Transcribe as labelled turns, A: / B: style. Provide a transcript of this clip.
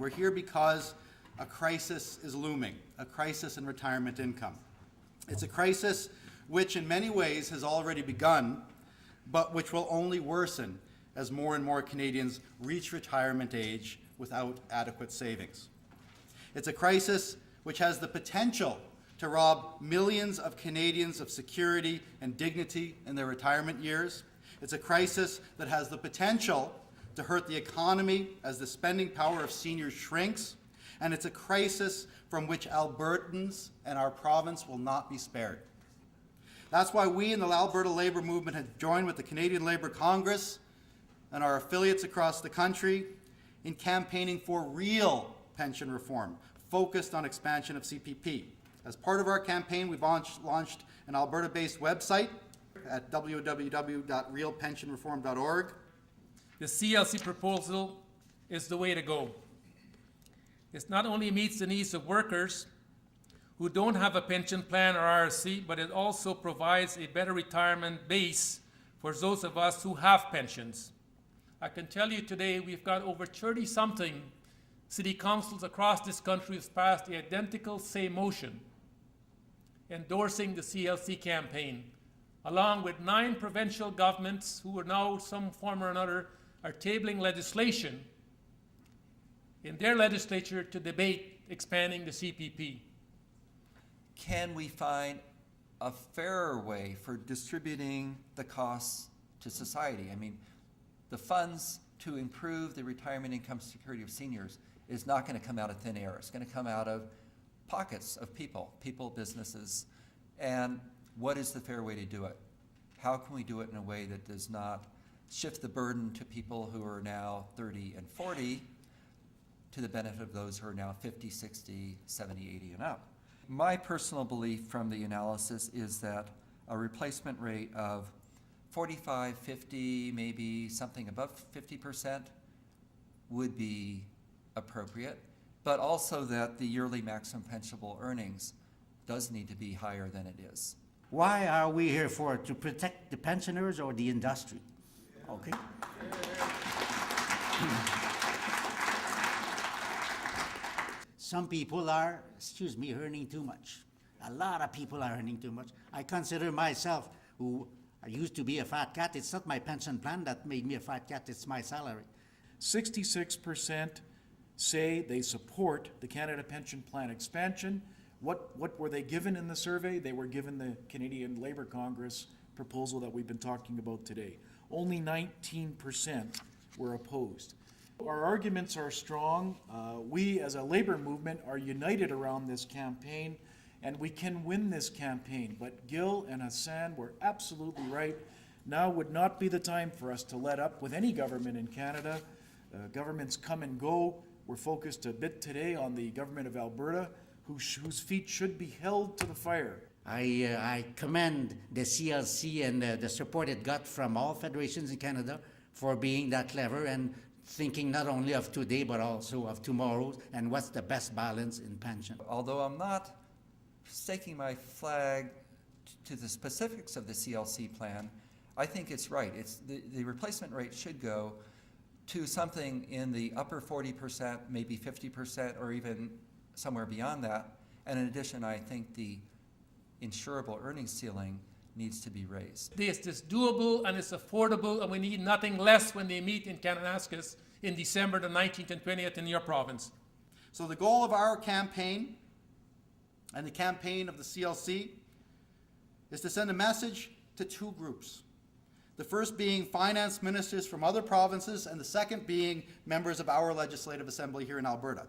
A: We're here because a crisis is looming, a crisis in retirement income. It's a crisis which in many ways has already begun, but which will only worsen as more and more Canadians reach retirement age without adequate savings. It's a crisis which has the potential to rob millions of Canadians of security and dignity in their retirement years. It's a crisis that has the potential to hurt the economy as the spending power of seniors shrinks. And it's a crisis from which Albertans and our province will not be spared. That's why we in the Alberta Labour Movement have joined with the Canadian Labour Congress and our affiliates across the country in campaigning for real pension reform, focused on expansion of CPP. As part of our campaign, we've launched an Alberta-based website at www.realpensionreform.org.
B: The CLC proposal is the way to go. It not only meets the needs of workers who don't have a pension plan or RSC, but it also provides a better retirement base for those of us who have pensions. I can tell you today we've got over 30-something city councils across this country who've passed the identical same motion endorsing the CLC campaign, along with 9 provincial governments who are now, some form or another, are tabling legislation in their legislature to debate expanding the CPP.
C: Can we find a fairer way for distributing the costs to society? I mean, the funds to improve the retirement income security of seniors is not going to come out of thin air. It's going to come out of pockets of people, businesses. And what is the fair way to do it? How can we do it in a way that does not shift the burden to people who are now 30 and 40 to the benefit of those who are now 50, 60, 70, 80 and up? My personal belief from the analysis is that a replacement rate of 45, 50, maybe something above 50% would be appropriate, but also that the yearly maximum pensionable earnings does need to be higher than it is.
D: Why are we here for? To protect the pensioners or the industry? Okay. Some people are, earning too much. A lot of people are earning too much. I consider myself, who I used to be a fat cat, it's not my pension plan that made me a fat cat, it's my salary.
E: 66% say they support the Canada Pension Plan expansion. What were they given in the survey? They were given the Canadian Labour Congress proposal that we've been talking about today. Only 19% were opposed. Our arguments are strong. We as a labor movement are united around this campaign, and we can win this campaign. But Gil and Hassan were absolutely right. Now would not be the time for us to let up with any government in Canada. Governments come and go. We're focused a bit today on the government of Alberta, whose feet should be held to the fire.
D: I commend the CLC and the support it got from all federations in Canada for being that clever and thinking not only of today but also of tomorrow and what's the best balance in pension.
C: Although I'm not staking my flag to the specifics of the CLC plan, I think it's right. The replacement rate should go to something in the upper 40%, maybe 50%, or even somewhere beyond that. And in addition, I think the insurable earnings ceiling needs to be raised.
B: This is doable and it's affordable, and we need nothing less when they meet in Kananaskis in December the 19th and 20th in your province.
A: So the goal of our campaign and the campaign of the CLC is to send a message to 2 groups. The first being finance ministers from other provinces, and the second being members of our legislative assembly here in Alberta.